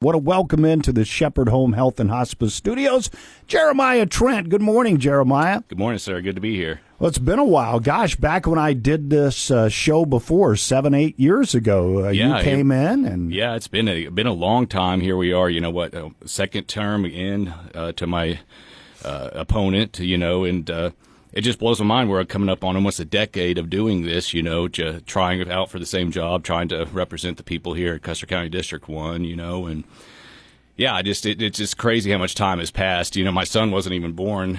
What a welcome into the Shepherd Home Health and Hospice Studios. Jeremiah Trent. Good morning, Jeremiah. Good morning, sir. Good to be here. Well, it's been a while. Gosh, back when I did this show before, 7-8 years ago, you came in. And yeah, it's been a long time. Here we are, second term in to my opponent, and it just blows my mind. We're coming up on almost a decade of doing this, trying out for the same job, trying to represent the people here at Custer County District 1, and yeah, it's just crazy how much time has passed. My son wasn't even born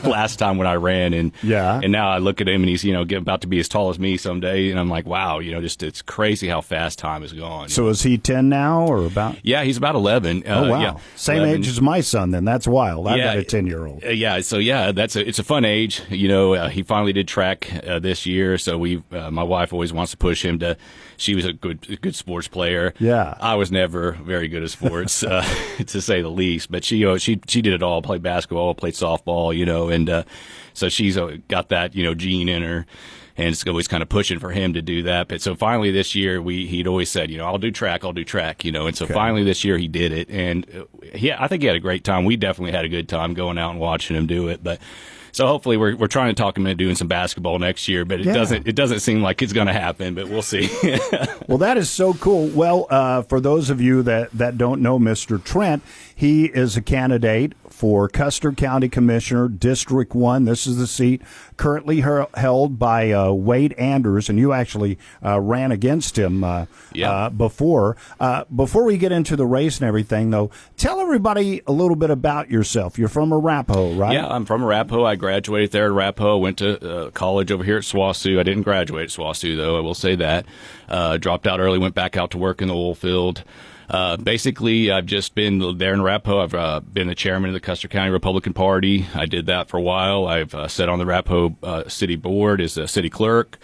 last time when I ran, and now I look at him and he's about to be as tall as me someday, and I'm like, wow, it's crazy how fast time has gone. So is he 10 now or about? Yeah, he's about 11. Oh wow, yeah, same 11. Age as my son. Then that's wild. I've got a 10-year-old. It's a fun age. He finally did track this year, so my wife always wants to push him to. She was a good sports player. Yeah, I was never very good at sports. To say the least, but she did it all. Played basketball, played softball, and so she's got that gene in her, and it's always kind of pushing for him to do that. But so finally this year, he'd always said, I'll do track, and so finally this year he did it, and I think he had a great time. We definitely had a good time going out and watching him do it, but. So hopefully we're trying to talk him into doing some basketball next year, but it doesn't seem like it's going to happen, but we'll see. Well, that is so cool. Well, for those of you that don't know Mr. Trent, he is a candidate for Custer County Commissioner, District 1. This is the seat currently held by Wade Anders, and you actually ran against him before. Before we get into the race and everything, though, tell everybody a little bit about yourself. You're from Arapahoe, right? Yeah, I'm from Arapahoe. I graduated there at Arapahoe. Went to college over here at SWOSU. I didn't graduate at SWOSU, though, I will say that. Dropped out early, went back out to work in the oil field. Basically, I've just been there in Arapahoe. I've been the chairman of the Custer County Republican Party. I did that for a while. I've sat on the Arapahoe City Board as a city clerk.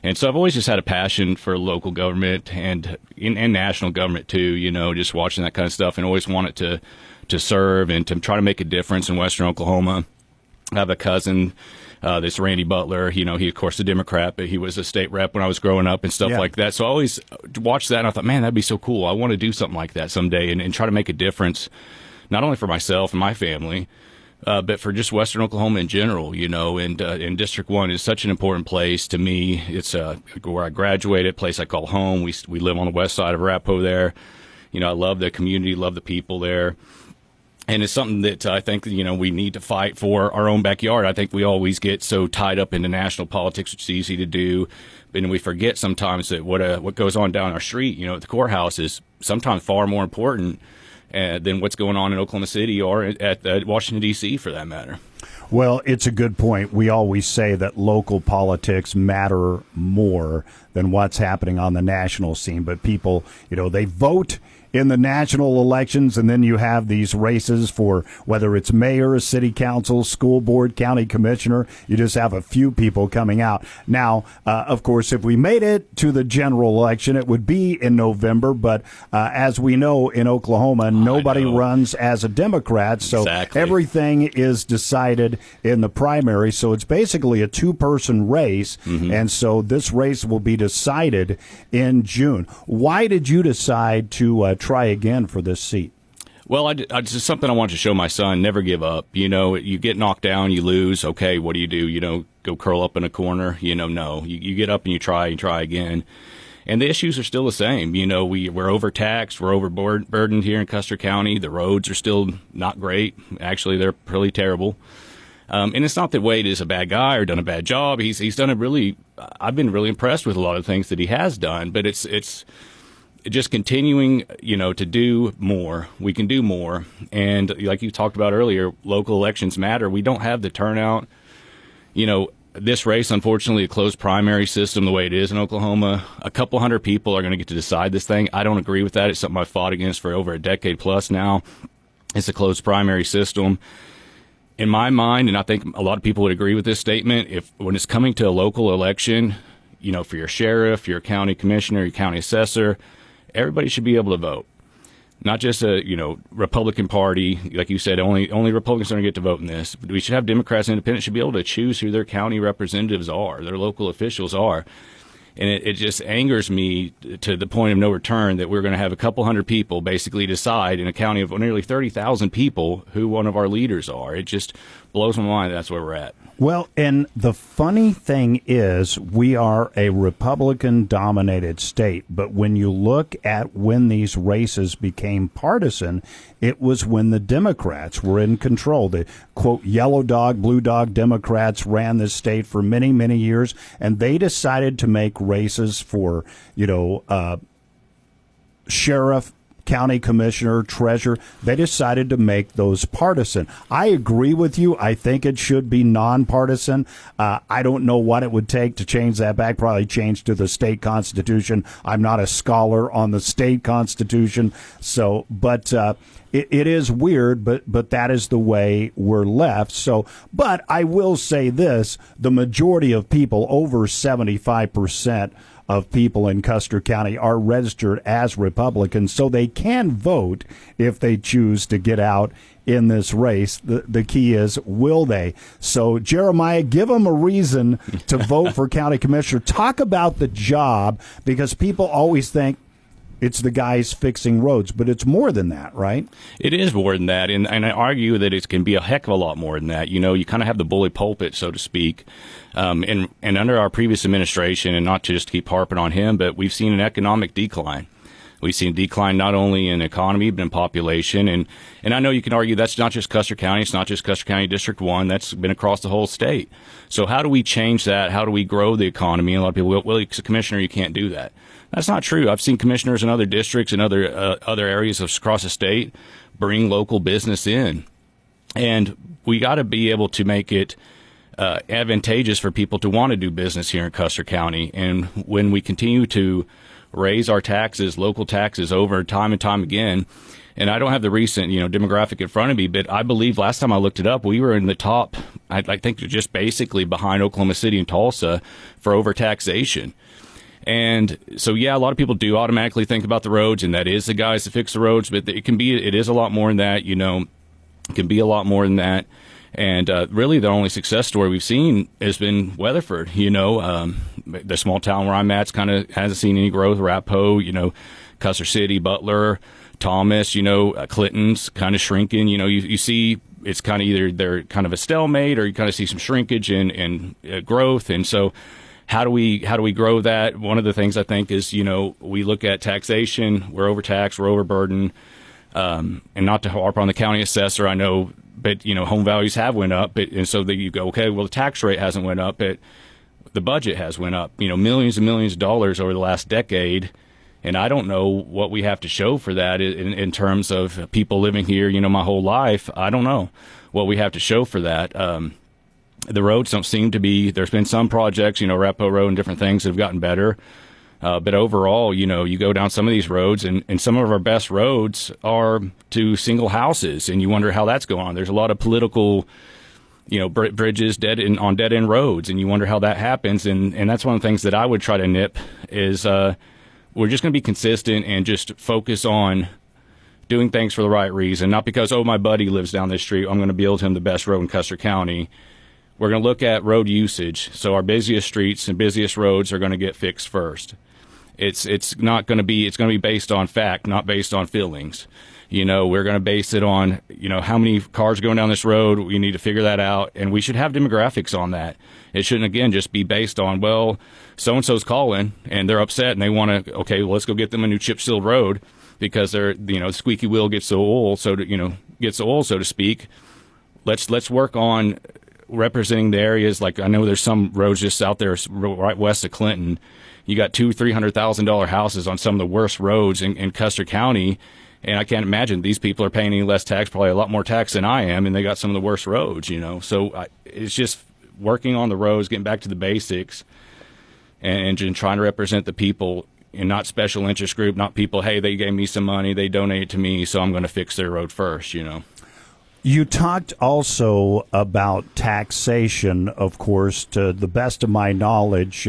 And so I've always just had a passion for local government and national government, too, just watching that kind of stuff, and always wanted to serve and to try to make a difference in Western Oklahoma. I have a cousin, this Randy Butler. He, of course, a Democrat, but he was a state rep when I was growing up and stuff like that. So I always watched that, and I thought, man, that'd be so cool. I want to do something like that someday and try to make a difference, not only for myself and my family, but for just Western Oklahoma in general, and District 1 is such an important place to me. It's where I graduated, a place I call home. We live on the west side of Arapahoe there. I love the community, love the people there. And it's something that I think, we need to fight for our own backyard. I think we always get so tied up into national politics, which is easy to do. And we forget sometimes that what goes on down our street, at the courthouse is sometimes far more important than what's going on in Oklahoma City or at Washington, D.C., for that matter. Well, it's a good point. We always say that local politics matter more than what's happening on the national scene. But people, they vote in the national elections, and then you have these races for whether it's mayor, city council, school board, county commissioner. You just have a few people coming out. Now, of course, if we made it to the general election, it would be in November. But as we know, in Oklahoma, nobody runs as a Democrat. So everything is decided in the primary. So it's basically a two-person race. Mm-hmm. And so this race will be decided in June. Why did you decide to try again for this seat? Well, it's just something I want to show my son. Never give up. You get knocked down, you lose. Okay, what do? Go curl up in a corner? No. You get up and you try again. And the issues are still the same. We're overtaxed. We're overburdened here in Custer County. The roads are still not great. Actually, they're pretty terrible. And it's not that Wade is a bad guy or done a bad job. He's done I've been really impressed with a lot of things that he has done, but it's just continuing, to do more. We can do more. And like you talked about earlier, local elections matter. We don't have the turnout. This race, unfortunately, a closed primary system the way it is in Oklahoma, a couple hundred people are going to get to decide this thing. I don't agree with that. It's something I've fought against for over a decade plus now. It's a closed primary system. In my mind, and I think a lot of people would agree with this statement, when it's coming to a local election, for your sheriff, your county commissioner, your county assessor, everybody should be able to vote. Not just a Republican Party, like you said. Only Republicans are going to get to vote in this. But we should have Democrats and Independents should be able to choose who their county representatives are, their local officials are. And it just angers me to the point of no return that we're going to have a couple hundred people basically decide in a county of nearly 30,000 people who one of our leaders are. It just blows my mind that's where we're at. Well, and the funny thing is we are a Republican-dominated state, but when you look at when these races became partisan, it was when the Democrats were in control. The, quote, yellow dog, blue dog Democrats ran this state for many, many years, and they decided to make races for, sheriff, county commissioner, treasurer. They decided to make those partisan. I agree with you. I think it should be nonpartisan. I don't know what it would take to change that back. Probably change to the state constitution. I'm not a scholar on the state constitution, so it is weird, but that is the way we're left. So, but I will say this: the majority of people, over 75% of people in Custer County, are registered as Republicans, so they can vote if they choose to get out in this race. The key is, will they? So, Jeremiah, give them a reason to vote for county commissioner. Talk about the job, because people always think it's the guys fixing roads, but it's more than that, right? It is more than that, and I argue that it can be a heck of a lot more than that. You kind of have the bully pulpit, so to speak, and under our previous administration, and not to just keep harping on him, but we've seen an economic decline. We've seen a decline not only in economy, but in population, and I know you can argue that's not just Custer County, it's not just Custer County District 1, that's been across the whole state. So how do we change that? How do we grow the economy? And a lot of people go, well, as a commissioner, you can't do that. That's not true. I've seen commissioners in other districts and other areas across the state bring local business in. And we got to be able to make it advantageous for people to want to do business here in Custer County. And when we continue to raise our taxes, local taxes, over time and time again, and I don't have the recent, demographic in front of me, but I believe last time I looked it up, we were in the top, I think just basically behind Oklahoma City and Tulsa for overtaxation. And so, yeah, a lot of people do automatically think about the roads, and that is the guys that fix the roads, but it is a lot more than that, it can be a lot more than that. And really the only success story we've seen has been Weatherford. The small town where I'm at hasn't seen any growth. Arapahoe, Custer City, Butler, Thomas, Clinton's kind of shrinking. You see it's kind of either they're kind of a stalemate, or you kind of see some shrinkage in growth. And so how do we grow that? One of the things I think is, we look at taxation. We're overtaxed, we're overburdened, and not to harp on the county assessor, I know, but home values have went up, and so that you go, okay, well, the tax rate hasn't went up, but the budget has went up, millions and millions of dollars over the last decade. And I don't know what we have to show for that in terms of people living here, my whole life. I don't know what we have to show for that. The roads don't seem to be, there's been some projects, Arapahoe Road and different things that have gotten better. But overall, you go down some of these roads, and some of our best roads are to single houses, and you wonder how that's going on. There's a lot of political, bridges on dead end roads, and you wonder how that happens. And that's one of the things that I would try to nip is we're just going to be consistent and just focus on doing things for the right reason, not because, my buddy lives down this street, I'm going to build him the best road in Custer County. We're going to look at road usage. So our busiest streets and busiest roads are going to get fixed first. It's going to be based on fact, not based on feelings. We're going to base it on, how many cars are going down this road. We need to figure that out. And we should have demographics on that. It shouldn't, again, just be based on, well, so-and-so's calling and they're upset and they want to, okay, well, let's go get them a new chip-sealed road because they're, the squeaky wheel gets the oil, so to speak. Let's work on representing the areas. Like, I know there's some roads just out there right west of Clinton. You got $200,000-$300,000 houses on some of the worst roads in Custer County, and I can't imagine these people are paying any less tax, probably a lot more tax than I am, and they got some of the worst roads, So it's just working on the roads, getting back to the basics, and trying to represent the people, and not special interest group, not people, hey, they gave me some money, they donated to me, so I'm going to fix their road first, You talked also about taxation, of course. To the best of my knowledge,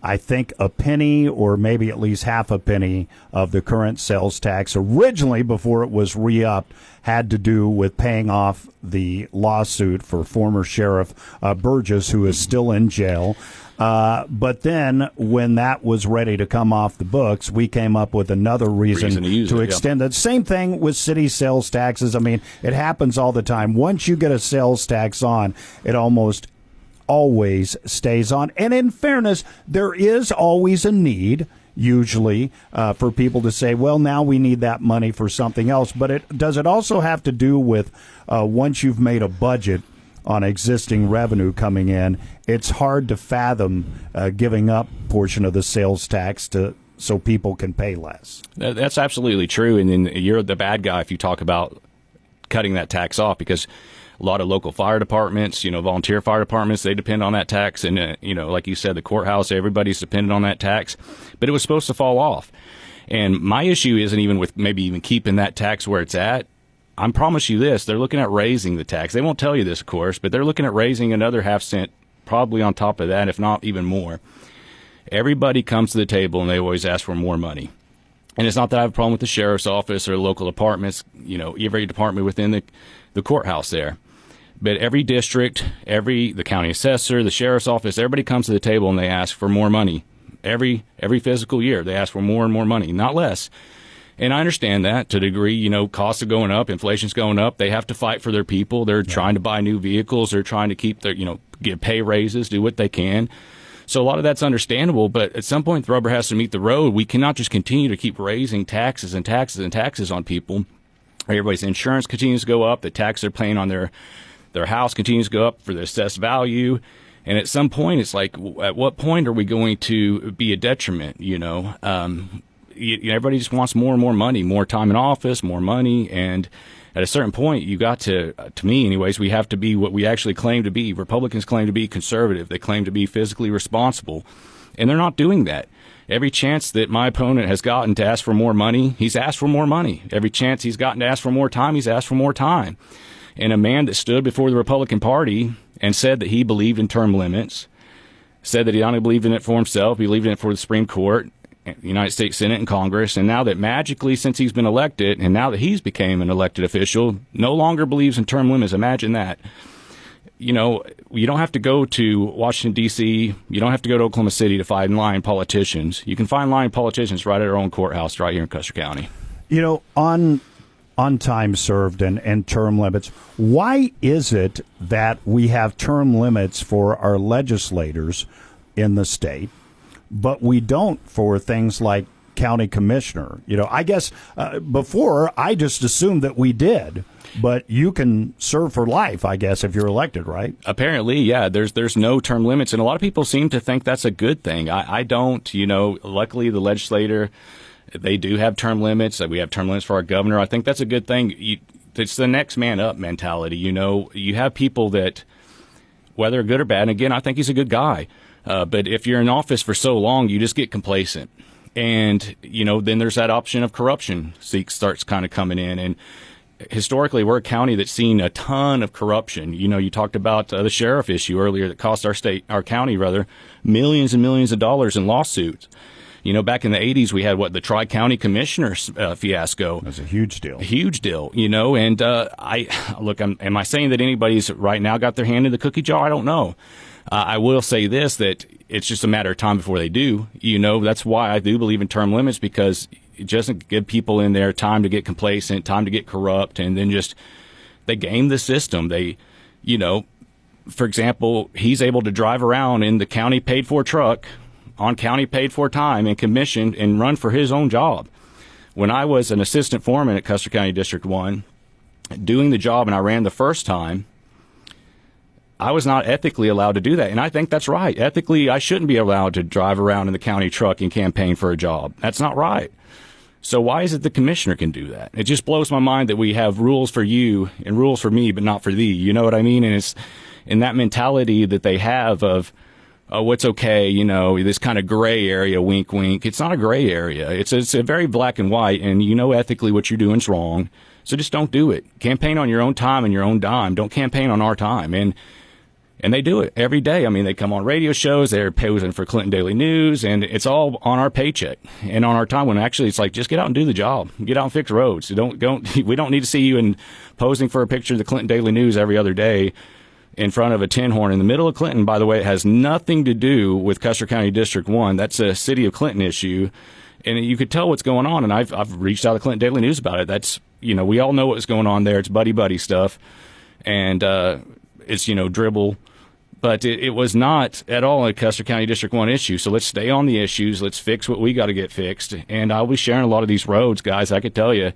I think a penny or maybe at least half a penny of the current sales tax originally, before it was re-upped, had to do with paying off the lawsuit for former Sheriff Burgess, who is still in jail. But then when that was ready to come off the books, we came up with another reason to extend it. Same thing with city sales taxes. I mean, it happens all the time. Once you get a sales tax on, it almost always stays on. And in fairness, there is always a need, usually, for people to say, well, now we need that money for something else. But does it also have to do with once you've made a budget on existing revenue coming in, it's hard to fathom giving up portion of the sales tax so people can pay less? That's absolutely true. And then you're the bad guy if you talk about cutting that tax off, because a lot of local fire departments, volunteer fire departments, they depend on that tax. And, like you said, the courthouse, everybody's dependent on that tax. But it was supposed to fall off. And my issue isn't even with maybe even keeping that tax where it's at. I promise you this, they're looking at raising the tax. They won't tell you this, of course, but they're looking at raising another half cent, probably on top of that, if not even more. Everybody comes to the table and they always ask for more money. And it's not that I have a problem with the sheriff's office or local departments, every department within the courthouse there. But every district, the county assessor, the sheriff's office, everybody comes to the table and they ask for more money. Every fiscal year, they ask for more and more money, not less. And I understand that to a degree. Costs are going up, inflation's going up. They have to fight for their people. They're trying to buy new vehicles. They're trying to keep their, give pay raises, do what they can. So a lot of that's understandable, but at some point the rubber has to meet the road. We cannot just continue to keep raising taxes and taxes and taxes on people. Everybody's insurance continues to go up. The tax they're paying on their house continues to go up for the assessed value. And at some point, it's like, at what point are we going to be a detriment, everybody just wants more and more money, more time in office, more money. And at a certain point, you got to me anyways, we have to be what we actually claim to be. Republicans claim to be conservative. They claim to be fiscally responsible. And they're not doing that. Every chance that my opponent has gotten to ask for more money, he's asked for more money. Every chance he's gotten to ask for more time, he's asked for more time. And a man that stood before the Republican Party and said that he believed in term limits, said that he not only believed in it for himself, he believed in it for the Supreme Court, the United States Senate and Congress, and now that magically, since he's been elected, and now that he's became an elected official, no longer believes in term limits. Imagine that. You don't have to go to Washington, D.C., you don't have to go to Oklahoma City to find lying politicians. You can find lying politicians right at our own courthouse right here in Custer County. On time served and term limits, why is it that we have term limits for our legislators in the state, but we don't for things like county commissioner? I guess before I just assumed that we did, but you can serve for life, I guess, if you're elected, right? Apparently, yeah. There's no term limits, and a lot of people seem to think that's a good thing. I don't. Luckily, the legislator, they do have term limits. We have term limits for our governor. I think that's a good thing. It's the next man up mentality. You have people that, whether good or bad, and again, I think he's a good guy. But if you're in office for so long, you just get complacent. And, then there's that option of corruption starts kind of coming in. And historically, we're a county that's seen a ton of corruption. You talked about the sheriff issue earlier that cost our county, millions and millions of dollars in lawsuits. Back in the 80s, we had the Tri-County Commissioners fiasco. That's a huge deal. A huge deal, and am I saying that anybody's right now got their hand in the cookie jar? I don't know. I will say this, that it's just a matter of time before they do. That's why I do believe in term limits, because it doesn't give people in there time to get complacent, time to get corrupt, and then they game the system. They, for example, he's able to drive around in the county paid for truck on county paid for time and commissioned and run for his own job. When I was an assistant foreman at Custer County District 1, doing the job and I ran the first time, I was not ethically allowed to do that. And I think that's right. Ethically, I shouldn't be allowed to drive around in the county truck and campaign for a job. That's not right. So why is it the commissioner can do that? It just blows my mind that we have rules for you and rules for me, but not for thee. You know what I mean? And it's in that mentality that they have of, oh, what's okay, this kind of gray area, wink, wink. It's not a gray area. It's a very black and white, and ethically what you're doing is wrong. So just don't do it. Campaign on your own time and your own dime. Don't campaign on our time. And And they do it every day. I mean, they come on radio shows, they're posing for Clinton Daily News, and it's all on our paycheck and on our time, when actually it's like, just get out and do the job. Get out and fix roads. We don't need to see you posing for a picture of the Clinton Daily News every other day in front of a tin horn in the middle of Clinton. By the way, it has nothing to do with Custer County District 1. That's a city of Clinton issue. And you could tell what's going on. And I've reached out to Clinton Daily News about it. That's, we all know what's going on there. It's buddy stuff. And, it's, dribble. But it was not at all a Custer County District 1 issue. So let's stay on the issues. Let's fix what we got to get fixed. And I'll be sharing a lot of these roads, guys. I could tell you,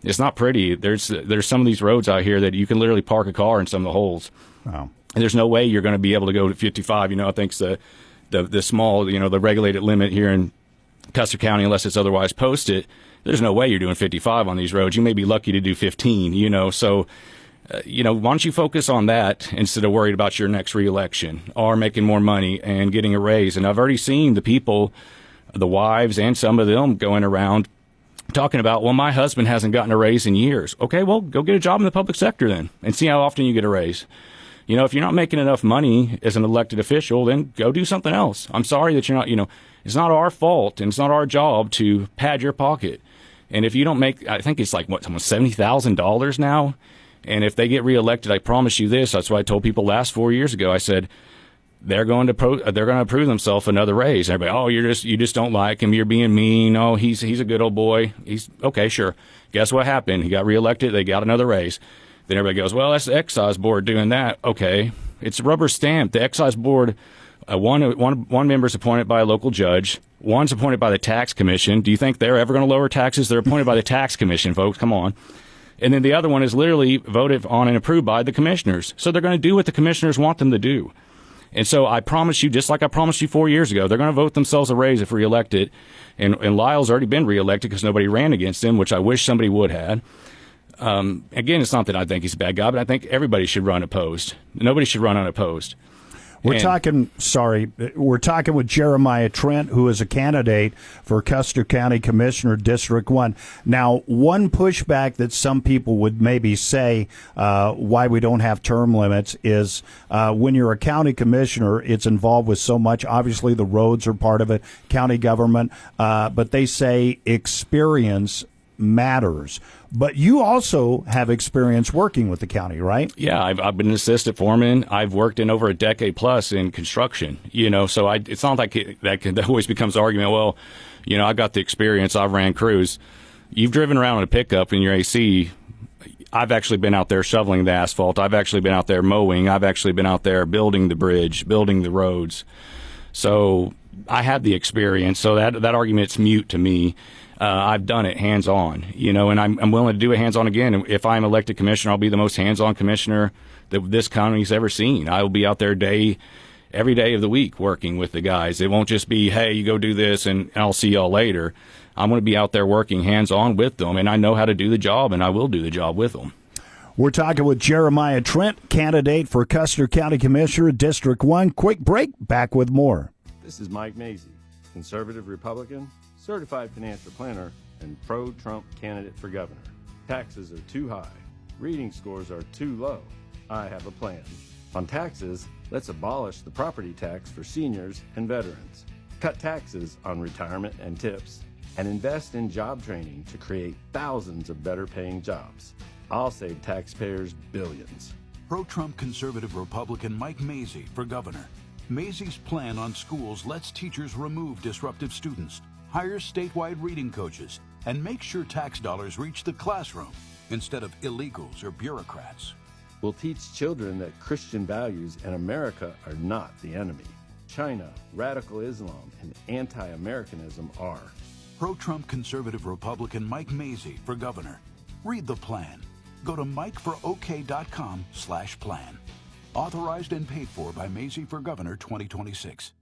it's not pretty. There's some of these roads out here that you can literally park a car in some of the holes. Wow. And there's no way you're going to be able to go to 55. I think the small, the regulated limit here in Custer County, unless it's otherwise posted, there's no way you're doing 55 on these roads. You may be lucky to do 15, so... why don't you focus on that instead of worried about your next reelection or making more money and getting a raise? And I've already seen the people, the wives and some of them going around talking about, well, my husband hasn't gotten a raise in years. Okay, well, go get a job in the public sector then and see how often you get a raise. If you're not making enough money as an elected official, then go do something else. I'm sorry that you're not, it's not our fault and it's not our job to pad your pocket. And if you don't make, I think it's like, almost $70,000 now. And if they get reelected, I promise you this. That's what I told people last 4 years ago. I said they're going to approve themselves another raise. Everybody, oh, you just don't like him. You're being mean. Oh, he's a good old boy. He's okay, sure. Guess what happened? He got reelected. They got another raise. Then everybody goes, well, that's the excise board doing that. Okay, it's rubber stamped. The excise board, one member's appointed by a local judge. One's appointed by the tax commission. Do you think they're ever going to lower taxes? They're appointed by the tax commission, folks. Come on. And then the other one is literally voted on and approved by the commissioners. So they're going to do what the commissioners want them to do. And so I promise you, just like I promised you 4 years ago, they're going to vote themselves a raise if reelected. And Lyle's already been reelected because nobody ran against him, which I wish somebody would have. Again, it's not that I think he's a bad guy, but I think everybody should run opposed. Nobody should run unopposed. We're talking with Jeremiah Trent, who is a candidate for Custer County Commissioner, District 1. Now, one pushback that some people would maybe say why we don't have term limits is when you're a county commissioner, it's involved with so much. Obviously, the roads are part of it, county government, but they say experience matters. But you also have experience working with the county, right? Yeah, I've been an assistant foreman. I've worked in over a decade plus in construction, so it's not like that always becomes argument. Well, I've got the experience. I've ran crews. You've driven around in a pickup in your AC. I've actually been out there shoveling the asphalt. I've actually been out there mowing. I've actually been out there building the bridge, building the roads. So I have the experience. So that argument's mute to me. I've done it hands-on, and I'm willing to do it hands-on again. If I'm elected commissioner, I'll be the most hands-on commissioner that this county's ever seen. I will be out there every day of the week working with the guys. It won't just be, hey, you go do this and I'll see y'all later. I'm going to be out there working hands-on with them, and I know how to do the job, and I will do the job with them. We're talking with Jeremiah Trent, candidate for Custer County Commissioner, District 1. Quick break, back with more. This is Mike Mazie, conservative Republican, certified financial planner, and pro-Trump candidate for governor. Taxes are too high. Reading scores are too low. I have a plan. On taxes, let's abolish the property tax for seniors and veterans. Cut taxes on retirement and tips. And invest in job training to create thousands of better-paying jobs. I'll save taxpayers billions. Pro-Trump conservative Republican Mike Mazie for governor. Mazie's plan on schools lets teachers remove disruptive students, hire statewide reading coaches, and make sure tax dollars reach the classroom instead of illegals or bureaucrats. We'll teach children that Christian values and America are not the enemy. China, radical Islam, and anti-Americanism are. Pro-Trump conservative Republican Mike Mazie for governor. Read the plan. Go to MikeForOK.com/plan. Authorized and paid for by Mazie for Governor 2026.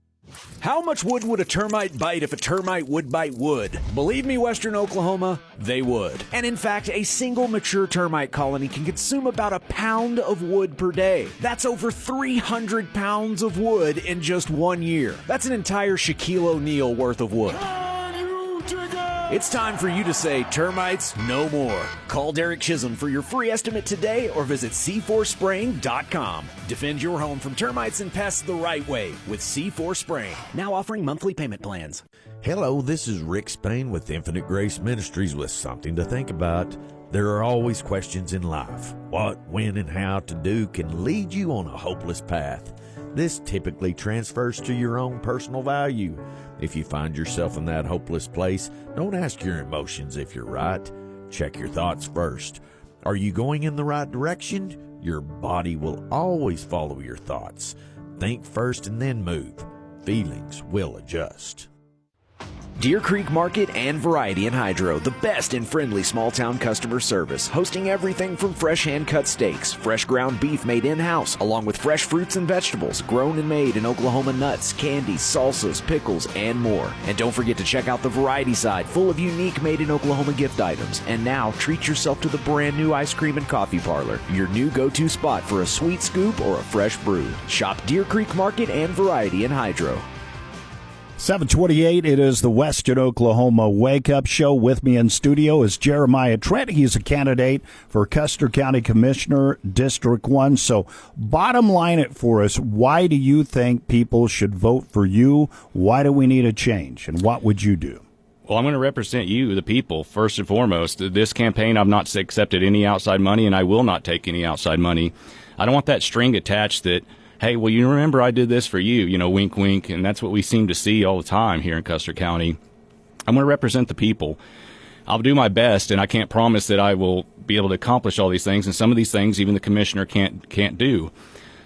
How much wood would a termite bite if a termite would bite wood? Believe me, Western Oklahoma, they would. And in fact, a single mature termite colony can consume about a pound of wood per day. That's over 300 pounds of wood in just 1 year. That's an entire Shaquille O'Neal worth of wood. Can you dig it? It's time for you to say termites no more. Call Derek Chisholm for your free estimate today or visit C4Spraying.com. Defend your home from termites and pests the right way with C4 Spraying. Now offering monthly payment plans. Hello, this is Rick Spain with Infinite Grace Ministries with something to think about. There are always questions in life. What, when, and how to do can lead you on a hopeless path. This typically transfers to your own personal value. If you find yourself in that hopeless place, don't ask your emotions if you're right. Check your thoughts first. Are you going in the right direction? Your body will always follow your thoughts. Think first and then move. Feelings will adjust. Deer Creek Market and Variety in Hydro, the best in friendly small-town customer service, hosting everything from fresh hand-cut steaks, fresh ground beef made in-house, along with fresh fruits and vegetables, grown and made in Oklahoma nuts, candies, salsas, pickles, and more. And don't forget to check out the Variety side, full of unique made-in-Oklahoma gift items. And now, treat yourself to the brand-new ice cream and coffee parlor, your new go-to spot for a sweet scoop or a fresh brew. Shop Deer Creek Market and Variety in Hydro. 728, it is the Western Oklahoma Wake Up Show. With me in studio is Jeremiah Trent. He's a candidate for Custer County Commissioner, District 1. So bottom line it for us, why do you think people should vote for you? Why do we need a change? And what would you do? Well, I'm going to represent you, the people, first and foremost. This campaign, I've not accepted any outside money, and I will not take any outside money. I don't want that string attached that, hey, well, you remember I did this for you, wink, wink, and that's what we seem to see all the time here in Custer County. I'm going to represent the people. I'll do my best, and I can't promise that I will be able to accomplish all these things, and some of these things even the commissioner can't do.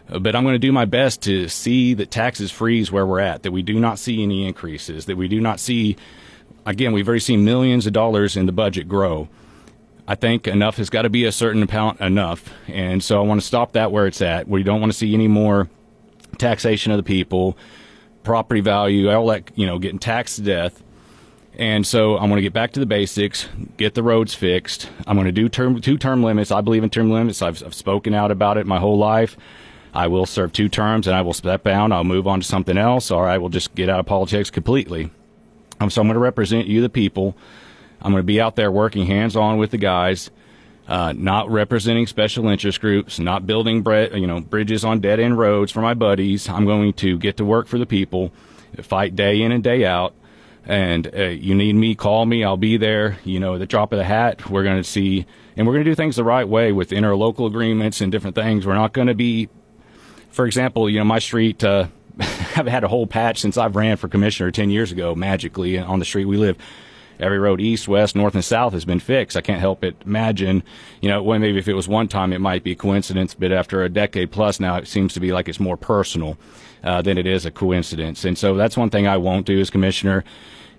But I'm going to do my best to see that taxes freeze where we're at, that we do not see any increases, that we do not see, again, we've already seen millions of dollars in the budget grow. I think enough has got to be a certain amount enough. And so I want to stop that where it's at. We don't want to see any more taxation of the people, property value, all that, getting taxed to death. And so I'm going to get back to the basics, get the roads fixed. I'm going to do two term limits. I believe in term limits. I've spoken out about it my whole life. I will serve 2 terms and I will step down. I'll move on to something else, or I will just get out of politics completely. So I'm going to represent you, the people. I'm going to be out there working hands-on with the guys, not representing special interest groups, not building bridges on dead-end roads for my buddies. I'm going to get to work for the people, fight day in and day out. And you need me, call me. I'll be there. At the drop of the hat, we're going to see, and we're going to do things the right way with interlocal agreements and different things. We're not going to be, for example, my street, I've had a whole patch since I've ran for commissioner 10 years ago, magically, on the street we live. Every road east, west, north, and south has been fixed. I can't help but imagine, maybe if it was one time, it might be a coincidence, but after a decade plus now, it seems to be like it's more personal than it is a coincidence. And so that's one thing I won't do as commissioner.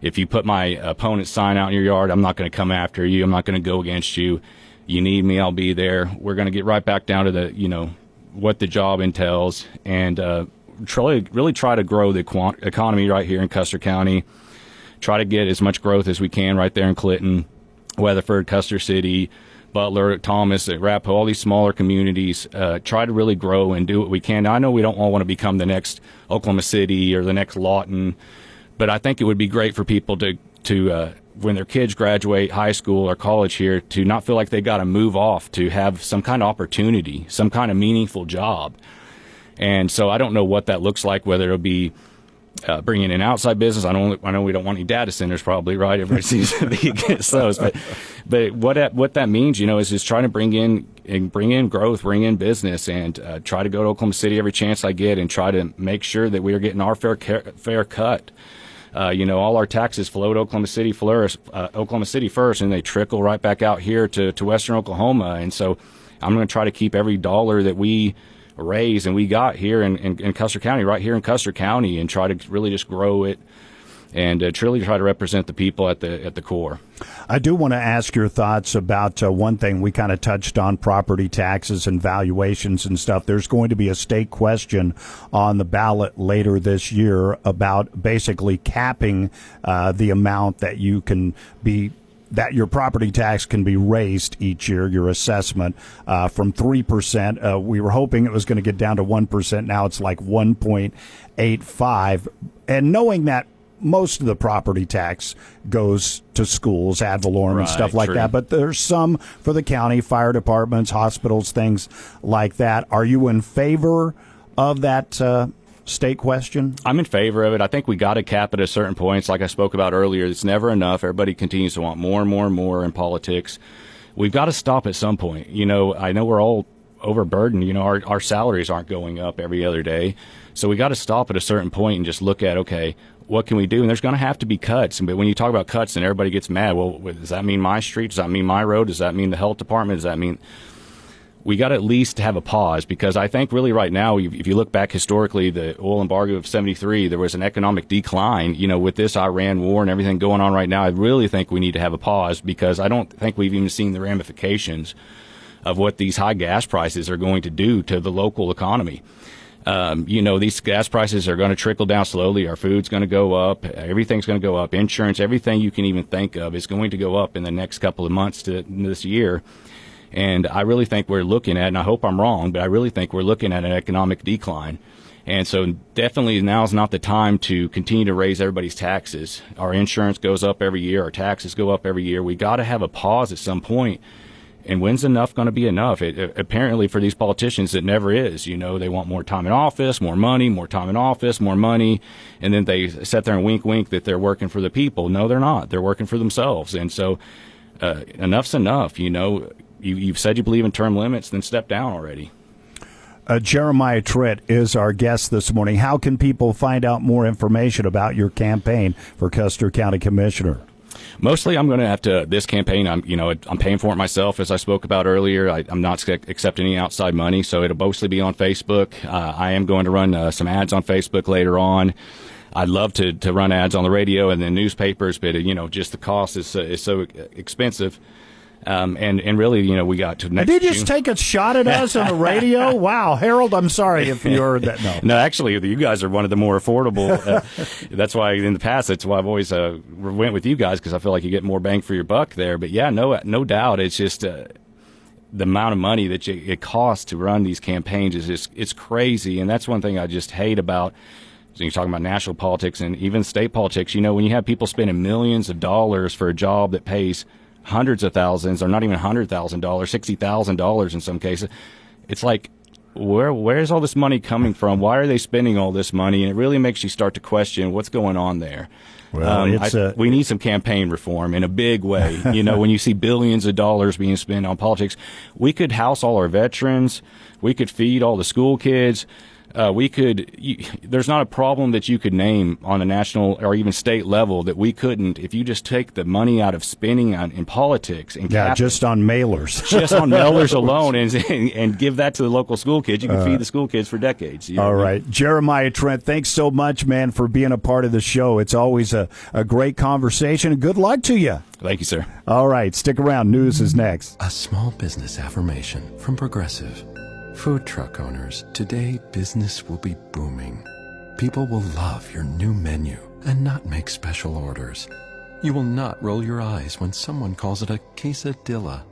If you put my opponent's sign out in your yard, I'm not going to come after you. I'm not going to go against you. You need me, I'll be there. We're going to get right back down to the, what the job entails, and really try to grow the economy right here in Custer County. Try to get as much growth as we can right there in Clinton, Weatherford, Custer City, Butler, Thomas, Arapahoe, all these smaller communities. Try to really grow and do what we can. Now, I know we don't all want to become the next Oklahoma City or the next Lawton, but I think it would be great for people to when their kids graduate high school or college here, to not feel like they got to move off, to have some kind of opportunity, some kind of meaningful job. And so I don't know what that looks like, whether it'll be bringing in outside business. I know we don't want any data centers, probably, right? Everybody seems to be against those. But what that means, is just trying to bring in growth, bring in business, and try to go to Oklahoma City every chance I get, and try to make sure that we are getting our fair cut. All our taxes flow to Oklahoma City first, and they trickle right back out here to Western Oklahoma. And so I'm going to try to keep every dollar that we raise and we got here in Custer County, right here in Custer County, and try to really just grow it and truly try to represent the people at the core. I do want to ask your thoughts about one thing we kind of touched on, property taxes and valuations and stuff. There's going to be a state question on the ballot later this year about basically capping the amount that you can be that your property tax can be raised each year, your assessment, from 3%. We were hoping it was going to get down to 1%. Now it's like 1.85. And knowing that most of the property tax goes to schools, ad valorem, and Right, stuff like true. that. But there's some for the county, fire departments, hospitals, things like that. Are you in favor of that state question? I'm in favor of it. I think we got to cap it at certain points. Like I spoke about earlier, it's never enough. Everybody continues to want more and more and more in politics. We've got to stop at some point. You know, I know we're all overburdened. You know, our salaries aren't going up every other day. So we got to stop at a certain point and just look at, okay, what can we do? And there's going to have to be cuts. But when you talk about cuts and everybody gets mad, well, does that mean my street? Does that mean my road? Does that mean the health department? Does that mean... We got to at least have a pause, because I think really right now, if you look back historically, the oil embargo of 73, there was an economic decline. You know, with this Iran war and everything going on right now, I really think we need to have a pause, because I don't think we've even seen the ramifications of what these high gas prices are going to do to the local economy. You know, these gas prices are going to trickle down slowly. Our food's going to go up. Everything's going to go up. Insurance, everything you can even think of is going to go up in the next couple of months to this year. And I really think we're looking at, and I hope I'm wrong, but I really think we're looking at an economic decline. And so definitely now is not the time to continue to raise everybody's taxes. Our insurance goes up every year. Our taxes go up every year. We got to have a pause at some point. And when's enough going to be enough? Apparently for these politicians, it never is. You know, they want more time in office, more money, more time in office, more money. And then they sit there and wink that they're working for the people. No, they're not. They're working for themselves. And so enough's enough, you know. You've said you believe in term limits, then step down already. Jeremiah Tritt is our guest this morning. How can people find out more information about your campaign for Custer County Commissioner? Mostly, I'm going to have to. This campaign, I'm paying for it myself, as I spoke about earlier. I'm not accepting any outside money, so it'll mostly be on Facebook. I am going to run some ads on Facebook later on. I'd love to run ads on the radio and the newspapers, but just the cost is so expensive. And really, we got to next Did you just June. take a shot at us on the radio? Wow, Harold, I'm sorry if you heard that. No. No, actually, you guys are one of the more affordable. That's why in the past, that's why I've always went with you guys, because I feel like you get more bang for your buck there. But yeah, no doubt, it's just the amount of money that it costs to run these campaigns is just, it's crazy, and that's one thing I just hate about. So you're talking about national politics and even state politics. When you have people spending millions of dollars for a job that pays hundreds of thousands, or not even $100,000, $60,000 in some cases, it's like, where's all this money coming from? Why are they spending all this money? And it really makes you start to question what's going on there. Well, we need some campaign reform in a big way. When you see billions of dollars being spent on politics, we could house all our veterans. We could feed all the school kids. There's not a problem that you could name on a national or even state level that we couldn't, if you just take the money out of spending in politics and just on mailers, just on mailers alone, and give that to the local school kids. You can feed the school kids for decades. All right. Jeremiah Tritt, thanks so much, man, for being a part of the show. It's always a great conversation. Good luck to you. Thank you, sir. All right. Stick around. News is next. A small business affirmation from Progressive. Food truck owners, today business will be booming. People will love your new menu and not make special orders. You will not roll your eyes when someone calls it a quesadilla.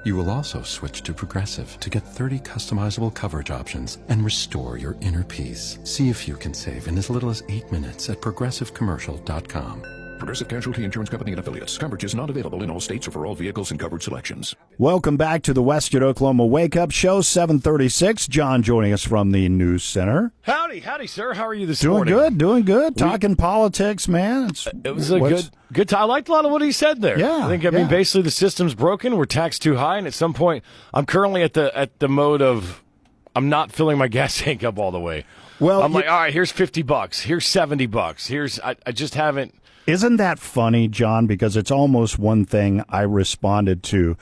You will also switch to Progressive to get 30 customizable coverage options and restore your inner peace. See if you can save in as little as 8 minutes at progressivecommercial.com. Progressive Casualty Insurance Company and Affiliates. Coverage is not available in all states or for all vehicles and coverage selections. Welcome back to the Western Oklahoma Wake Up Show, 736. John joining us from the News Center. Howdy, sir. How are you this morning? Doing good. Talking politics, man. It was a good time. I liked a lot of what he said there. Yeah, I mean, basically the system's broken. We're taxed too high, and at some point, I'm currently at the mode of I'm not filling my gas tank up all the way. Well, I'm like, all right, here's $50. Here's $70. I just haven't. Isn't that funny, John? Because it's almost one thing I responded to.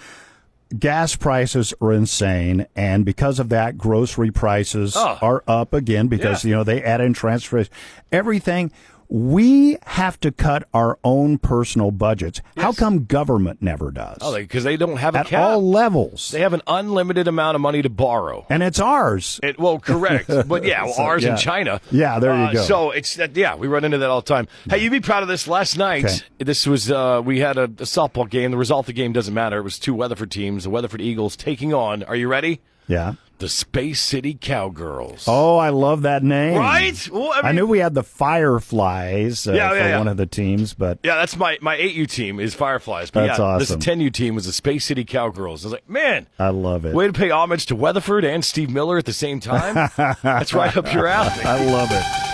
Gas prices are insane, and because of that, grocery prices are up again because, they add in transfers. Everything. We have to cut our own personal budgets. Yes. How come government never does? Oh, because they don't have a cap. At all levels. They have an unlimited amount of money to borrow. And it's ours. Correct. But ours in China. Yeah, there you go. So it's, we run into that all the time. Hey, you'd be proud of this. Last night, this was, we had a softball game. The result of the game doesn't matter. It was two Weatherford teams, the Weatherford Eagles taking on, are you ready? Yeah. The Space City Cowgirls. Oh, I love that name. Right? Well, I knew we had the Fireflies for yeah. one of the teams, but Yeah, that's my 8U team is Fireflies. But That's This awesome. 10U team was the Space City Cowgirls. I was like, man, I love it. way to pay homage to Weatherford and Steve Miller at the same time. That's right up your alley. I love it.